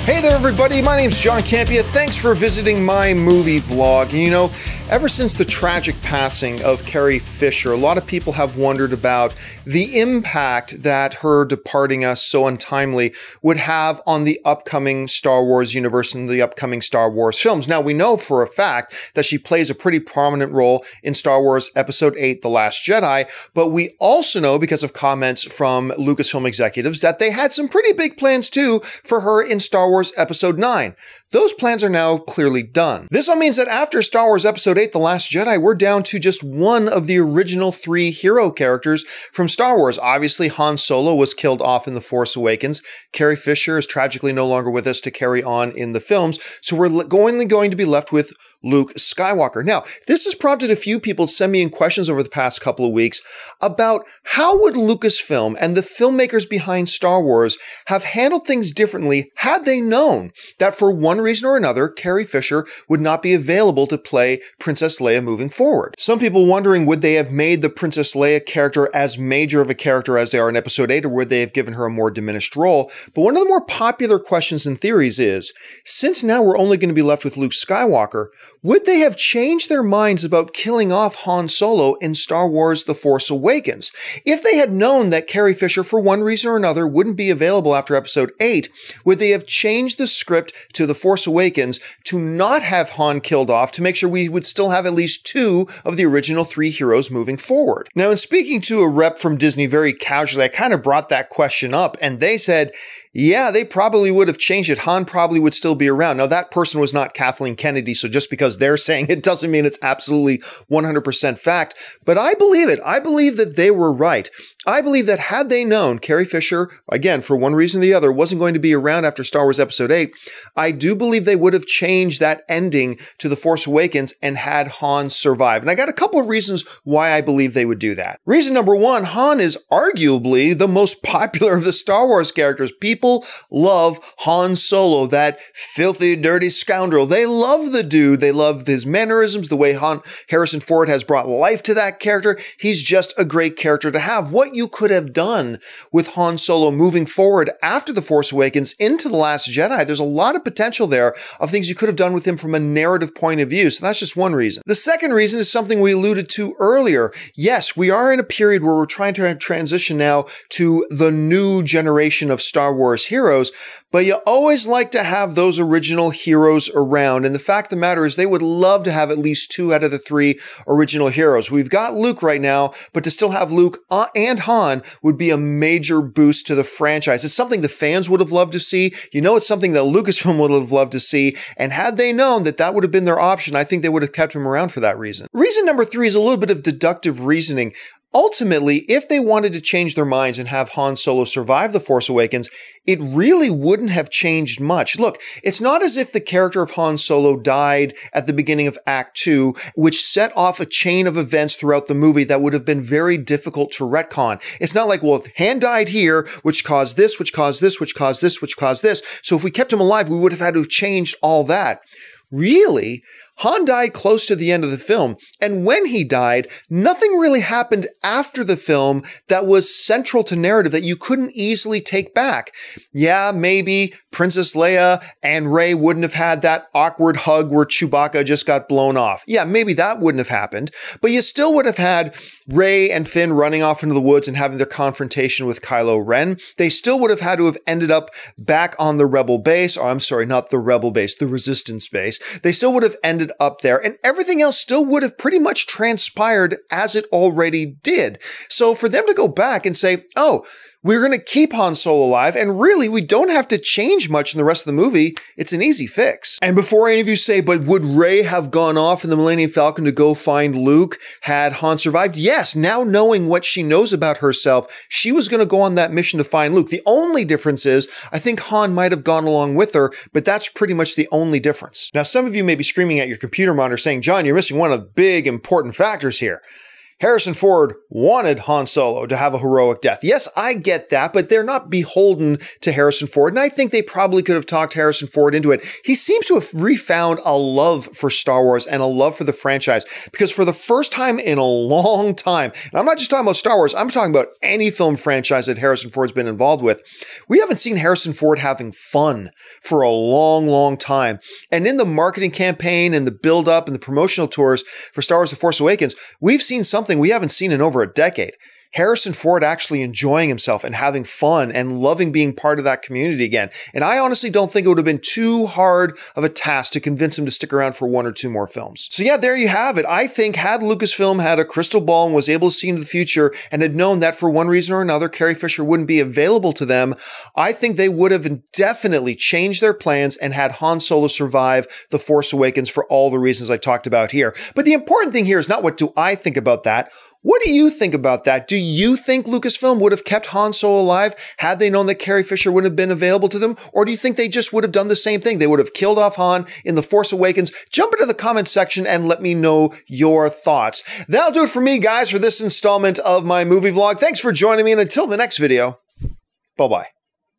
Hey there everybody, my name's John Campea. Thanks for visiting my movie vlog. And you know, ever since the tragic passing of Carrie Fisher, a lot of people have wondered about the impact that her departing us so untimely would have on the upcoming Star Wars universe and the upcoming Star Wars films. Now, we know for a fact that she plays a pretty prominent role in Star Wars Episode 8, The Last Jedi, but we also know, because of comments from Lucasfilm executives, that they had some pretty big plans too for her in Star Wars Episode 9. Those plans are now clearly done. This all means that after Star Wars Episode 8, The Last Jedi, we're down to just one of the original three hero characters from Star Wars. Obviously, Han Solo was killed off in The Force Awakens. Carrie Fisher is tragically no longer with us to carry on in the films, so we're going to be left with Luke Skywalker. Now, this has prompted a few people to send me in questions over the past couple of weeks about how would Lucasfilm and the filmmakers behind Star Wars have handled things differently had they known that for one reason or another, Carrie Fisher would not be available to play Princess Leia moving forward. Some people wondering, would they have made the Princess Leia character as major of a character as they are in Episode 8, or would they have given her a more diminished role? But one of the more popular questions and theories is, since now we're only going to be left with Luke Skywalker, would they have changed their minds about killing off Han Solo in Star Wars The Force Awakens? If they had known that Carrie Fisher, for one reason or another, wouldn't be available after Episode 8, would they have changed the script to The Force Awakens to not have Han killed off, to make sure we would still have at least two of the original three heroes moving forward? Now, in speaking to a rep from Disney very casually, I kind of brought that question up, and they said, yeah, they probably would have changed it. Han probably would still be around. Now, that person was not Kathleen Kennedy, so just because they're saying it doesn't mean it's absolutely 100% fact. But I believe it. I believe that they were right. I believe that had they known Carrie Fisher, again, for one reason or the other, wasn't going to be around after Star Wars Episode 8, I do believe they would have changed that ending to The Force Awakens and had Han survive. And I got a couple of reasons why I believe they would do that. Reason number one, Han is arguably the most popular of the Star Wars characters. People love Han Solo, that filthy, dirty scoundrel. They love the dude. They love his mannerisms, the way Harrison Ford has brought life to that character. He's just a great character to have. What you could have done with Han Solo moving forward after The Force Awakens into The Last Jedi, there's a lot of potential there of things you could have done with him from a narrative point of view. So that's just one reason. The second reason is something we alluded to earlier. Yes, we are in a period where we're trying to transition now to the new generation of Star Wars heroes, but you always like to have those original heroes around. And the fact of the matter is they would love to have at least two out of the three original heroes. We've got Luke right now, but to still have Luke and Han would be a major boost to the franchise. It's something the fans would have loved to see. You know, it's something that Lucasfilm would have loved to see. And had they known that that would have been their option, I think they would have kept him around for that reason. Reason number three is a little bit of deductive reasoning. Ultimately, if they wanted to change their minds and have Han Solo survive The Force Awakens, it really wouldn't have changed much. Look, it's not as if the character of Han Solo died at the beginning of Act 2, which set off a chain of events throughout the movie that would have been very difficult to retcon. It's not like, well, Han died here, which caused this, which caused this, which caused this, which caused this. So if we kept him alive, we would have had to have changed all that. Really, Han died close to the end of the film, and when he died, nothing really happened after the film that was central to narrative that you couldn't easily take back. Yeah, maybe Princess Leia and Rey wouldn't have had that awkward hug where Chewbacca just got blown off. Yeah, maybe that wouldn't have happened, but you still would have had Rey and Finn running off into the woods and having their confrontation with Kylo Ren. They still would have had to have ended up back on the Rebel base. Oh, I'm sorry, not the Rebel base, the Resistance base. They still would have ended up there, and everything else still would have pretty much transpired as it already did. So for them to go back and say, oh, we're going to keep Han Solo alive, and really, we don't have to change much in the rest of the movie. It's an easy fix. And before any of you say, but would Rey have gone off in the Millennium Falcon to go find Luke had Han survived? Yes, now knowing what she knows about herself, she was going to go on that mission to find Luke. The only difference is, I think Han might have gone along with her, but that's pretty much the only difference. Now, some of you may be screaming at your computer monitor saying, John, you're missing one of the big important factors here. Harrison Ford wanted Han Solo to have a heroic death. Yes, I get that, but they're not beholden to Harrison Ford, and I think they probably could have talked Harrison Ford into it. He seems to have refound a love for Star Wars and a love for the franchise, because for the first time in a long time, and I'm not just talking about Star Wars, I'm talking about any film franchise that Harrison Ford's been involved with, we haven't seen Harrison Ford having fun for a long, long time. And in the marketing campaign and the build-up and the promotional tours for Star Wars The Force Awakens, we've seen something we haven't seen in over a decade. Harrison Ford actually enjoying himself and having fun and loving being part of that community again. And I honestly don't think it would have been too hard of a task to convince him to stick around for 1 or 2 more films. So yeah, there you have it. I think had Lucasfilm had a crystal ball and was able to see into the future and had known that for one reason or another, Carrie Fisher wouldn't be available to them, I think they would have definitely changed their plans and had Han Solo survive The Force Awakens for all the reasons I talked about here. But the important thing here is not what do I think about that. What do you think about that? Do you think Lucasfilm would have kept Han Solo alive had they known that Carrie Fisher wouldn't have been available to them? Or do you think they just would have done the same thing? They would have killed off Han in The Force Awakens? Jump into the comments section and let me know your thoughts. That'll do it for me, guys, for this installment of my movie vlog. Thanks for joining me, and until the next video, bye-bye.